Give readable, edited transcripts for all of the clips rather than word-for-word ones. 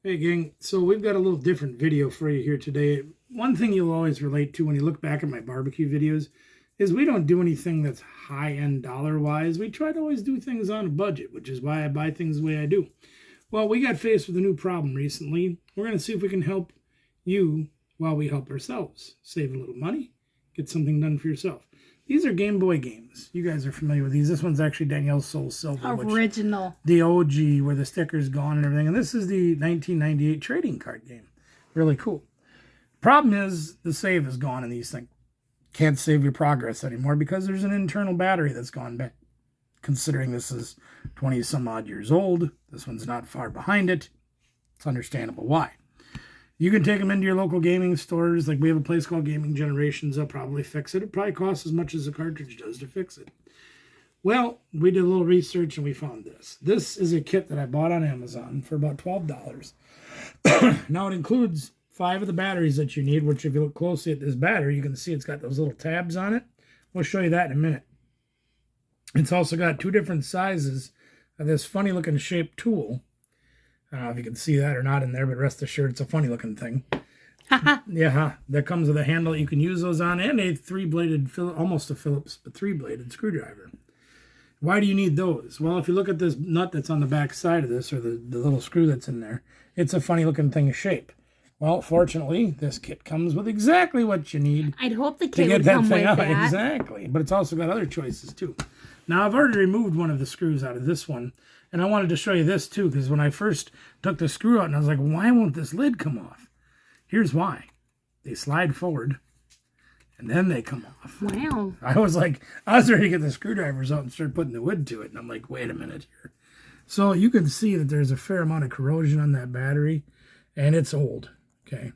Hey gang, so we've got a little different video for you here today. One thing you'll always relate to when you look back at my barbecue videos is we don't do anything that's high-end dollar-wise. We try to always do things on a budget, which is why I buy things the way I do. Well, we got faced with a new problem recently. We're going to see if we can help you while we help ourselves. Save a little money, get something done for yourself. These are Game Boy games. You guys are familiar with these. This one's actually Danielle's Soul Silver. Original. The OG, where the sticker's gone and everything. And this is the 1998 trading card game. Really cool. Problem is, the save is gone in these things. Can't save your progress anymore because there's an internal battery that's gone bad. Considering this is 20 some odd years old, this one's not far behind it. It's understandable why. You can take them into your local gaming stores. Like we have a place called Gaming Generations. They'll probably fix it. It probably costs as much as the cartridge does to fix it. Well, we did a little research and we found this. This is a kit that I bought on Amazon for about $12. Now it includes 5 of the batteries that you need, which if you look closely at this battery, you can see it's got those little tabs on it. We'll show you that in a minute. It's also got 2 different sizes of this funny looking shaped tool. I don't know if you can see that or not in there, but rest assured it's a funny looking thing. Yeah, that comes with a handle that you can use those on and a 3-bladed, almost a Phillips, but 3-bladed screwdriver. Why do you need those? Well, if you look at this nut that's on the back side of this, or the little screw that's in there, it's a funny looking thing of shape. Well, fortunately, this kit comes with exactly what you need. I'd hope the to kit get would that come thing with out. that. Exactly, but it's also got other choices too. Now, I've already removed one of the screws out of this one, and I wanted to show you this too, because when I first took the screw out, and I was like, why won't this lid come off? Here's why. They slide forward, and then they come off. Wow. I was ready to get the screwdrivers out and start putting the wood to it, and I'm like, wait a minute here. So you can see that there's a fair amount of corrosion on that battery, and it's old, okay?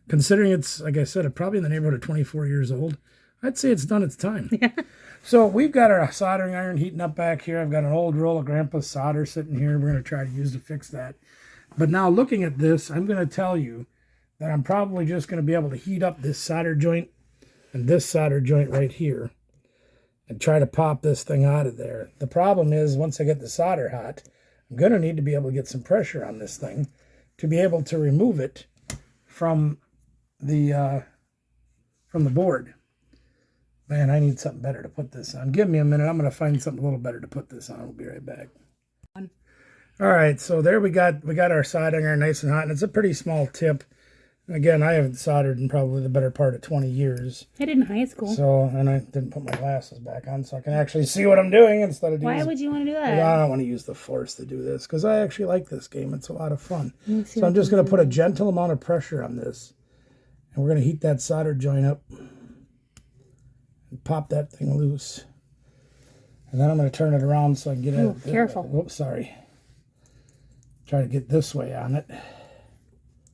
Considering it's, like I said, probably in the neighborhood of 24 years old, I'd say it's done its time. So we've got our soldering iron heating up back here. I've got an old roll of Grandpa's solder sitting here. We're going to try to use to fix that. But now looking at this, I'm going to tell you that I'm probably just going to be able to heat up this solder joint and this solder joint right here and try to pop this thing out of there. The problem is, once I get the solder hot, I'm going to need to be able to get some pressure on this thing to be able to remove it from the board. Man, I need something better to put this on. Give me a minute. I'm going to find something a little better to put this on. We'll be right back. All right, so there we got our soldering iron nice and hot, and it's a pretty small tip. Again, I haven't soldered in probably the better part of 20 years. I did in high school. So, and I didn't put my glasses back on so I can actually see what I'm doing instead of doing. Why would you want to do that? I don't want to use the force to do this because I actually like this game. It's a lot of fun. So I'm just going to put a gentle amount of pressure on this, and we're going to heat that solder joint up. Pop that thing loose, and then I'm going to turn it around so I can get it. Careful. Whoops, sorry. Try to get this way on it.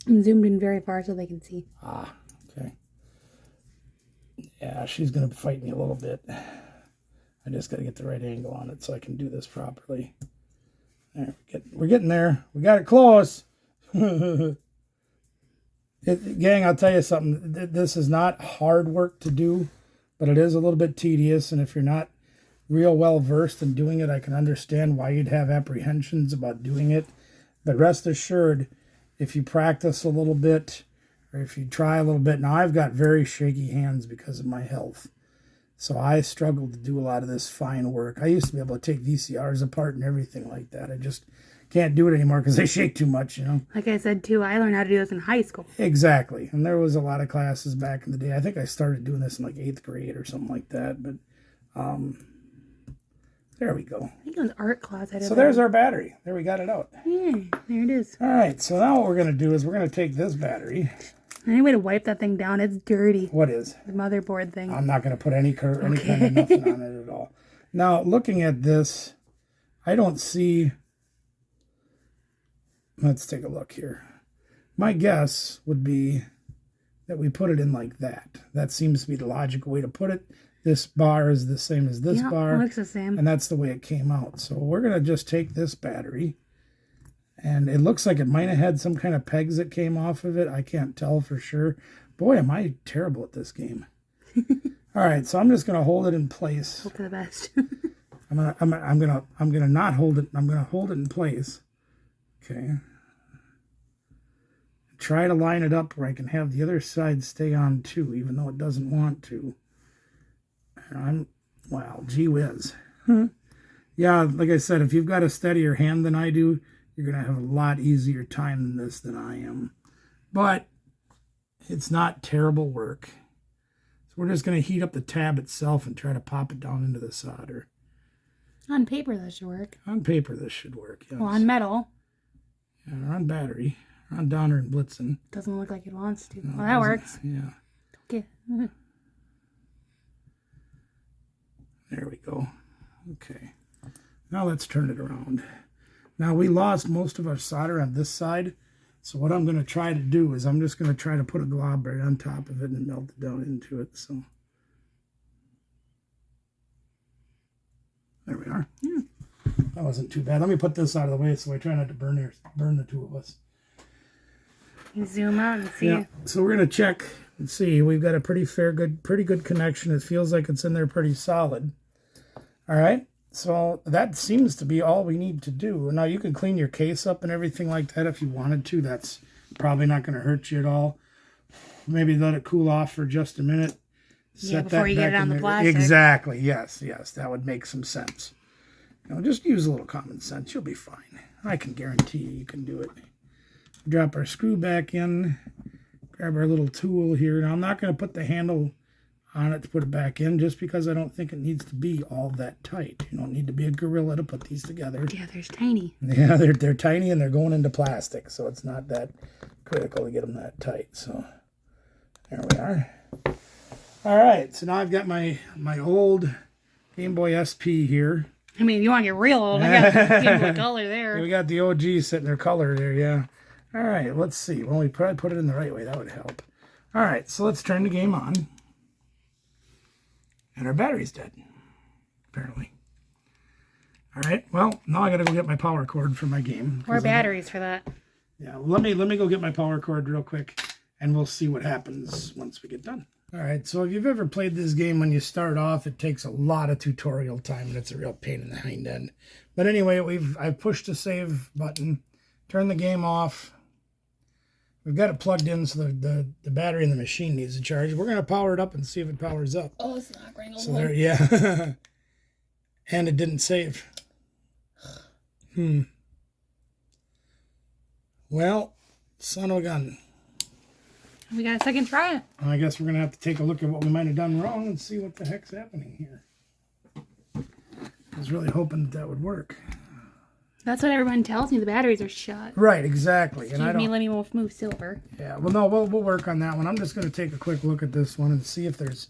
I'm zoomed in very far so they can see. Ah, okay. Yeah, she's going to fight me a little bit. I just got to get the right angle on it so I can do this properly. There, we're getting there. We got it close. Gang, I'll tell you something. This is not hard work to do, but it is a little bit tedious, and if you're not real well versed in doing it, I can understand why you'd have apprehensions about doing it. But rest assured, if you practice a little bit, or if you try a little bit, now I've got very shaky hands because of my health, so I struggle to do a lot of this fine work. I used to be able to take VCRs apart and everything like that. I just can't do it anymore because they shake too much, you know. Like I said, too, I learned how to do this in high school. Exactly. And there was a lot of classes back in the day. I think I started doing this in like 8th grade or something like that. But there we go. I think it was art class. So there's our battery. There, we got it out. Yeah, there it is. All right. So now what we're going to do is we're going to take this battery. Any way to wipe that thing down? It's dirty. What is? The motherboard thing. I'm not going to put any kind of nothing on it at all. Now, looking at this, I don't see... Let's take a look here. My guess would be that we put it in like that. That seems to be the logical way to put it. This bar is the same as this bar. It looks the same. And that's the way it came out. So we're going to just take this battery. And it looks like it might have had some kind of pegs that came off of it. I can't tell for sure. Boy, am I terrible at this game. All right, so I'm just going to hold it in place. Hope for the best. I'm gonna not hold it. I'm gonna hold it in place. Okay. try to line it up where I can have the other side stay on too, even though it doesn't want to. Wow, gee whiz. Yeah, like I said, if you've got a steadier hand than I do, you're going to have a lot easier time than this than I am. But it's not terrible work. So we're just going to heat up the tab itself and try to pop it down into the solder. On paper, that should work. On paper, this should work, yes. Well, on metal. Yeah, or on battery. Or on Donner and Blitzen. Doesn't look like it wants to. No, well, that works. Yeah. Okay. There we go. Okay. Now let's turn it around. Now we lost most of our solder on this side. So what I'm going to try to do is I'm just going to try to put a glob right on top of it and melt it down into it. So there we are. Yeah. That wasn't too bad. Let me put this out of the way so I try not to burn the two of us. You zoom out and see. Yeah. So we're going to check and see. We've got a pretty good connection. It feels like it's in there pretty solid. All right. So that seems to be all we need to do. Now you can clean your case up and everything like that if you wanted to. That's probably not going to hurt you at all. Maybe let it cool off for just a minute. Yeah, before you get it on the plastic. Exactly. Yes. That would make some sense. Just use a little common sense. You'll be fine. I can guarantee you can do it. Drop our screw back in. Grab our little tool here. Now I'm not going to put the handle on it to put it back in just because I don't think it needs to be all that tight. You don't need to be a gorilla to put these together. Yeah, they're tiny. Yeah, they're tiny and they're going into plastic, so it's not that critical to get them that tight. So there we are. All right, so now I've got my old Game Boy SP here. I mean, if you want to get real old, I got Game Boy Color there. We got the OG sitting there, color there, yeah. All right, let's see. Well, we probably put it in the right way. That would help. All right, so let's turn the game on. And our battery's dead, apparently. All right, well, now I got to go get my power cord for my game. Or batteries for that. Yeah, let me go get my power cord real quick, and we'll see what happens once we get done. All right, so if you've ever played this game, when you start off, it takes a lot of tutorial time, and it's a real pain in the hind end. But anyway, I've pushed the save button, turned the game off. We've got it plugged in, so the battery in the machine needs a charge. We're going to power it up and see if it powers up. Oh, it's not going to So there, yeah. And it didn't save. Well, son of a gun. We got a second try. I guess we're going to have to take a look at what we might have done wrong and see what the heck's happening here. I was really hoping that would work. That's what everyone tells me. The batteries are shut. Right, exactly. And Let me move silver. Yeah, well, no, we'll work on that one. I'm just going to take a quick look at this one and see if there's,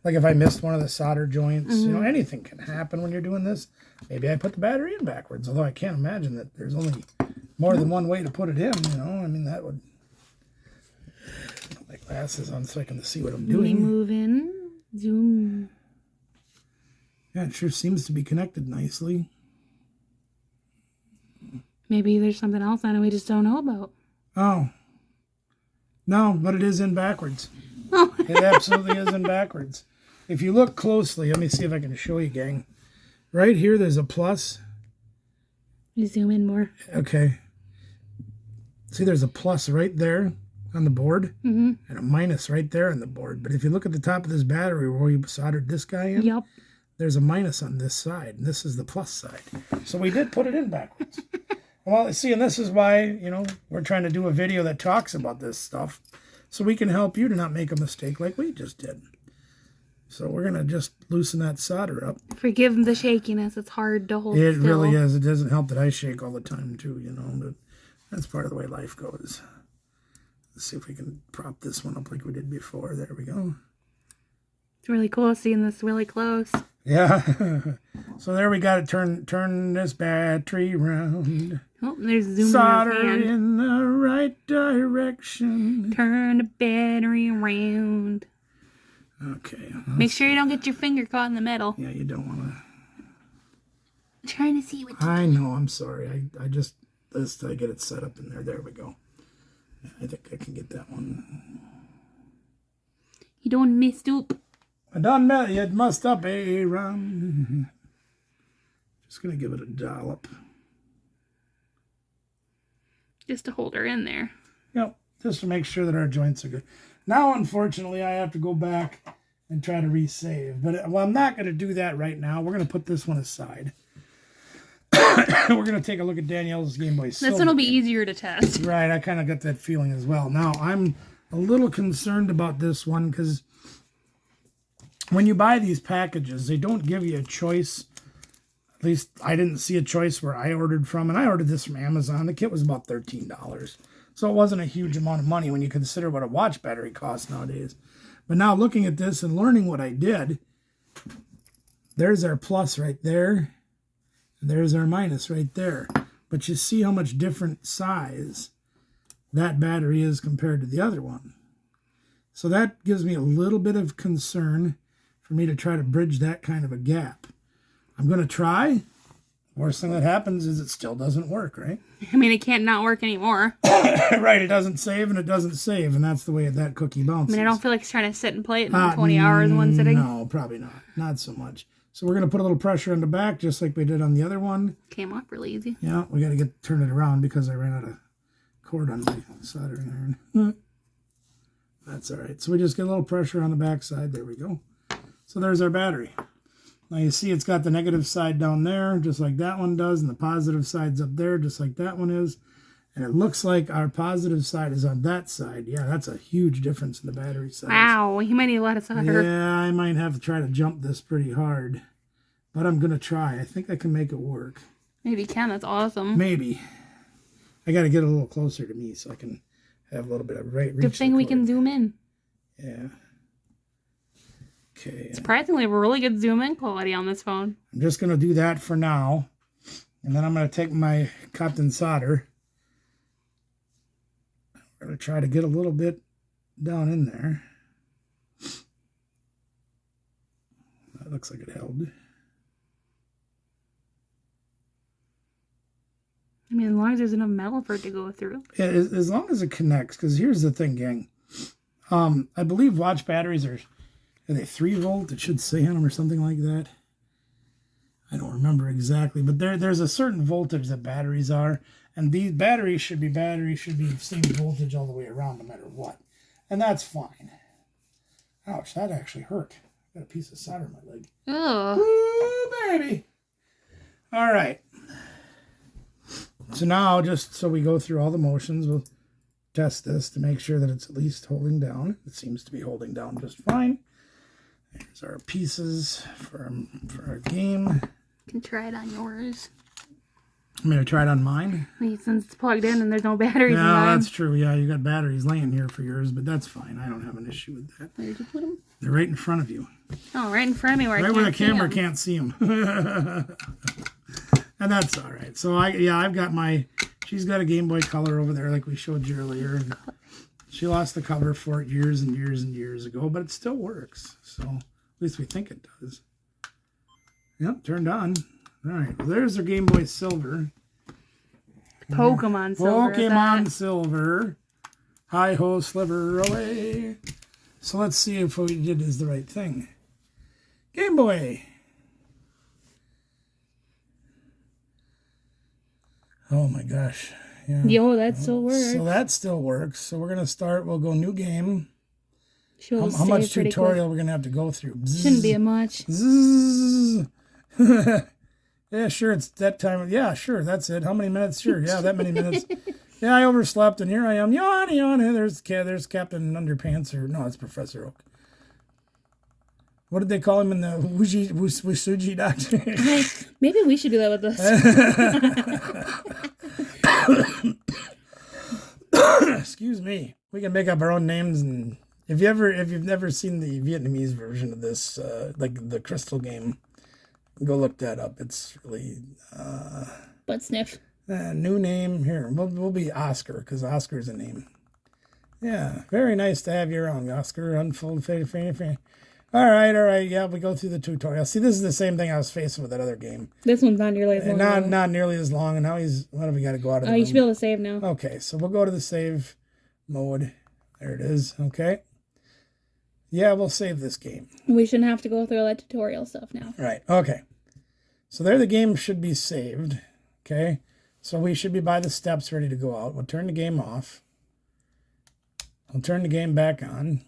like if I missed one of the solder joints. You know, anything can happen when you're doing this. Maybe I put the battery in backwards, although I can't imagine that there's only more than one way to put it in, you know. I mean, that would... Put my glasses on so I can see what I'm doing. Move in. Zoom. Yeah, it sure seems to be connected nicely. Maybe there's something else on it we just don't know about. Oh. No, but it is in backwards. It absolutely is in backwards. If you look closely, let me see if I can show you, gang. Right here, there's a plus. You zoom in more. Okay. See, there's a plus right there on the board and a minus right there on the board. But if you look at the top of this battery where we soldered this guy in, Yep. there's a minus on this side, and this is the plus side. So we did put it in backwards. Well, see, and this is why, you know, we're trying to do a video that talks about this stuff so we can help you to not make a mistake like we just did. So we're going to just loosen that solder up. Forgive the shakiness. It's hard to hold It still. really is. It doesn't help that I shake all the time, too, you know, but that's part of the way life goes. Let's see if we can prop this one up like we did before. There we go. It's really cool seeing this really close. Yeah. So there we got to turn this battery around. Oh, there's zoom Solder in his hand. in the right direction. Turn the battery around. Okay. Make sure you don't get your finger caught in the metal. Yeah, you don't want to. I'm trying to see what you... I know, I'm sorry. I just, I get it set up in there. There we go. Yeah, I think I can get that one. You don't mess up. I done met you messed up, Aaron. Just going to give it a dollop. Just to hold her in there. Yep. just to make sure that our joints are good. Now, unfortunately, I have to go back and try to resave. But well, I'm not going to do that right now. We're going to put this one aside. We're going to take a look at Danielle's Game Boy Silver. This one will be easier to test. Right, I kind of got that feeling as well. Now, I'm a little concerned about this one because when you buy these packages, they don't give you a choice. At least I didn't see a choice where I ordered from, and I ordered this from Amazon. The kit was about $13. So it wasn't a huge amount of money when you consider what a watch battery costs nowadays. But now looking at this and learning what I did, there's our plus right there. And there's our minus right there. But you see how much different size that battery is compared to the other one. So that gives me a little bit of concern for me to try to bridge that kind of a gap. I'm going to try. Worst thing that happens is it still doesn't work, right? I mean, it can't not work anymore. Right, it doesn't save and it doesn't save, and that's the way that cookie bounces. I mean, I don't feel like it's trying to sit and play it in 20 hours in one sitting. No, probably not. Not so much. So we're going to put a little pressure on the back, just like we did on the other one. Came off really easy. Yeah, we got to turn it around because I ran out of cord on my soldering iron. That's all right. So we just get a little pressure on the back side. There we go. So there's our battery. Now you see it's got the negative side down there, just like that one does, and the positive side's up there, just like that one is. And it looks like our positive side is on that side. Yeah, that's a huge difference in the battery size. Wow, you might need a lot of solder. Yeah, I might have to try to jump this pretty hard. But I'm going to try. I think I can make it work. Maybe you can. That's awesome. Maybe. I got to get a little closer to me so I can have a little bit of reach. Good thing we can zoom in. Yeah. Okay. Surprisingly, really good zoom in quality on this phone. I'm just going to do that for now. And then I'm going to take my Captain solder. I'm going to try to get a little bit down in there. That looks like it held. I mean, as long as there's enough metal for it to go through. Yeah, as long as it connects. Because here's the thing, gang. I believe watch batteries are they 3 volt? It should say on them or something like that. I don't remember exactly. But there's a certain voltage that batteries are. And these batteries should be the same voltage all the way around no matter what. And that's fine. Ouch, that actually hurt. I got a piece of solder in my leg. Ugh. Woo, baby. All right. So now, just so we go through all the motions, we'll test this to make sure that it's at least holding down. It seems to be holding down just fine. There's our pieces for our game. You can try it on yours. I'm going to try it on mine. Since it's plugged in and there's no batteries in mine. That's true. Yeah, you got batteries laying here for yours, but that's fine. I don't have an issue with that. Where did you put them? They're right in front of you. Oh, right in front of me where I right can't where the camera see 'em. can't see them. And that's all right. So I've got she's got a Game Boy Color over there like we showed you earlier. And she lost the cover for it years and years and years ago, but it still works. So at least we think it does. Yep, turned on. All right, well, there's their Game Boy Silver. Pokemon Silver. Pokemon Silver. Hi-ho, sliver away. So let's see if what we did is the right thing. Game Boy. Oh my gosh. Yeah. Yo, that still works. So that still works. So we're going to start. We'll go new game. How much tutorial we're going to have to go through? Shouldn't be a much. Zzz. Yeah, sure. It's that time. Yeah, sure. That's it. How many minutes? Sure. Yeah, that many minutes. Yeah, I overslept, and here I am. Yawn. There's Captain Underpants, or no, it's Professor Oak. What did they call him in the Wisuji Doctor? Maybe we should do that with us. Excuse me. We can make up our own names, and if you've never seen the Vietnamese version of this, like the Crystal game, go look that up. It's really Butt sniff. New name here. We'll be Oscar because Oscar's a name. Yeah, very nice to have you around, Oscar. Unfold. All right. Yeah, we go through the tutorial. See, this is the same thing I was facing with that other game. This one's not nearly as long. Not nearly as long. And now what have we got to go out of the you room? should be able to save now. Okay, so we'll go to the save mode. There it is. Okay. Yeah, we'll save this game. We shouldn't have to go through all that tutorial stuff now. Right. Okay. So there the game should be saved. Okay. So we should be by the steps ready to go out. We'll turn the game off. I'll turn the game back on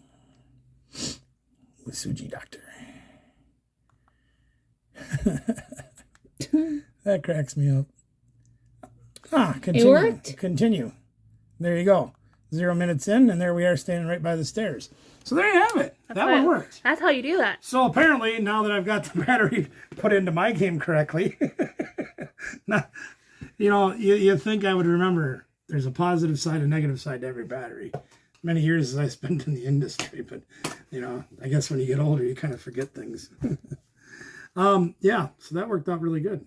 with Suji Doctor. That cracks me up. Continue. It worked? Continue. There you go. 0 minutes in, and there we are standing right by the stairs. So there you have it. That one worked. That's how you do that. So apparently, now that I've got the battery put into my game correctly, now, you think I would remember there's a positive side and negative side to every battery. Many years as I spent in the industry, but, I guess when you get older, you kind of forget things. Yeah, so that worked out really good.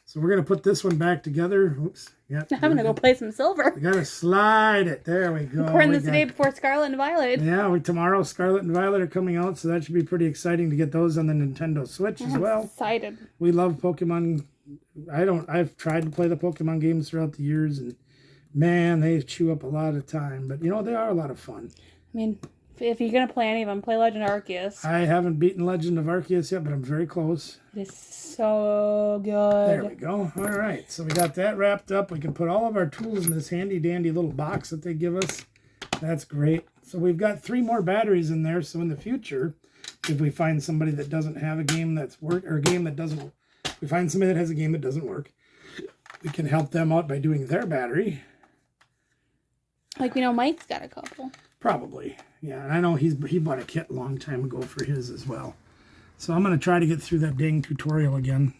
So we're going to put this one back together. Oops. Yeah. I'm going to go play some silver. We got to slide it. There we go. Recording this the day before Scarlet and Violet. Yeah, tomorrow Scarlet and Violet are coming out, so that should be pretty exciting to get those on the Nintendo Switch as well. I'm excited. We love Pokemon. I've tried to play the Pokemon games throughout the years, and man, they chew up a lot of time. But, they are a lot of fun. I mean, if you're going to play any of them, play Legend of Arceus. I haven't beaten Legend of Arceus yet, but I'm very close. It is so good. There we go. All right. So we got that wrapped up. We can put all of our tools in this handy dandy little box that they give us. That's great. So we've got 3 more batteries in there. So in the future, if we find somebody that doesn't have a game that's or a game that doesn't, we find somebody that has a game that doesn't work, we can help them out by doing their battery. Like we know Mike's got a couple. Probably. Yeah. And I know he bought a kit a long time ago for his as well. So I'm going to try to get through that dang tutorial again.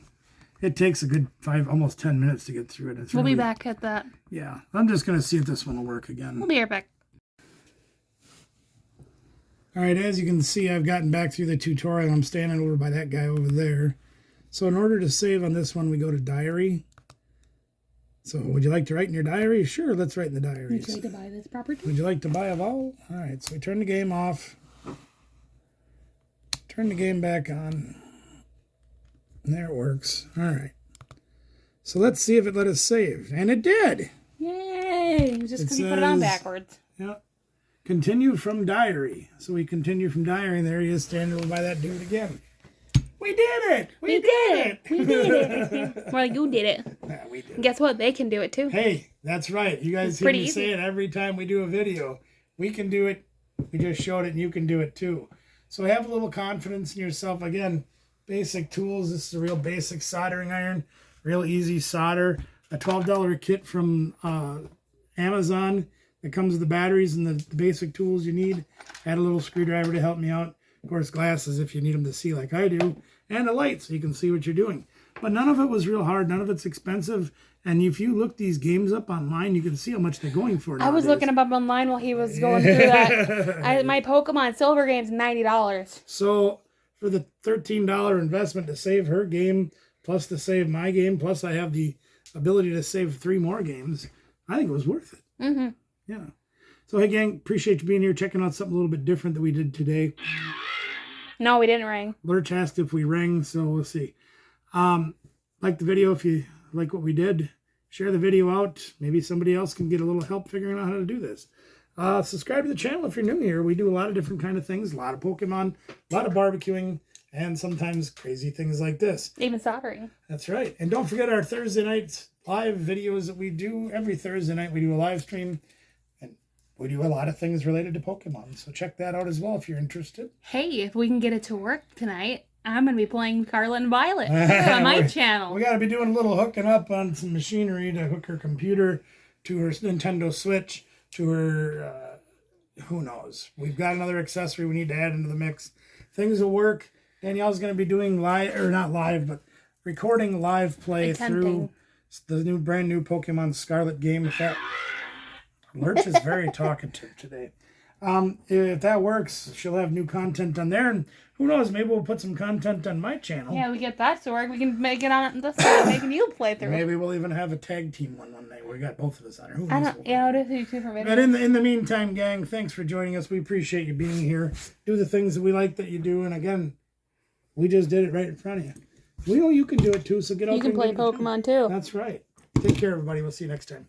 It takes a good almost 10 minutes to get through it. We'll be back at that. Yeah. I'm just going to see if this one will work again. We'll be right back. All right. As you can see, I've gotten back through the tutorial. I'm standing over by that guy over there. So in order to save on this one, we go to diary. So would you like to write in your diary? Sure, let's write in the diaries. Would you like to buy this property? Would you like to buy a vowel? All right, so we turn the game off. Turn the game back on. And there it works. All right. So let's see if it let us save. And it did. Yay! Just because you put it on backwards. Yeah. Continue from diary. So we continue from diary, and there he is standing over by that dude again. We did it! We did it! We did it! More like you did it. Yeah, we did. And guess what? They can do it too. Hey, that's right. You guys hear me say it every time we do a video. We can do it. We just showed it, and you can do it too. So have a little confidence in yourself. Again, basic tools. This is a real basic soldering iron. Real easy solder. A $12 kit from Amazon that comes with the batteries and the basic tools you need. Add a little screwdriver to help me out. Of course, glasses if you need them to see like I do. And a light so you can see what you're doing. But none of it was real hard. None of it's expensive. And if you look these games up online, you can see how much they're going for nowadays. I was looking them up online while he was going through that. My Pokemon Silver game's $90. So for the $13 investment to save her game, plus to save my game, plus I have the ability to save 3 more games, I think it was worth it. Mm-hmm. Yeah. So hey gang, appreciate you being here, checking out something a little bit different that we did today. No, we didn't ring. Lurch asked if we rang, so we'll see. Like the video if you like what we did. Share the video out. Maybe somebody else can get a little help figuring out how to do this. Subscribe to the channel if you're new here. We do a lot of different kind of things. A lot of Pokemon, a lot of barbecuing, and sometimes crazy things like this. Even soldering. That's right. And don't forget our Thursday night live videos that we do. Every Thursday night we do a live stream. We do a lot of things related to Pokemon, so check that out as well if you're interested. Hey, if we can get it to work tonight, I'm going to be playing Scarlet and Violet on my channel. We got to be doing a little hooking up on some machinery to hook her computer to her Nintendo Switch, to her, who knows. We've got another accessory we need to add into the mix. Things will work. Danielle's going to be doing live, or not live, but recording live play through the brand new Pokemon Scarlet game. If that... Lurch is very talkative today. If that works, she'll have new content on there. And who knows, maybe we'll put some content on my channel. Yeah, we get that to work. We can make it on this side, making you play through Maybe we'll even have a tag team one night where we got both of us on her. Who knows? I'll do 2 different videos. But in the meantime, gang, thanks for joining us. We appreciate you being here. Do the things that we like that you do. And again, we just did it right in front of you. We know you can do it too, so get out there. You can play Pokemon too. That's right. Take care, everybody. We'll see you next time.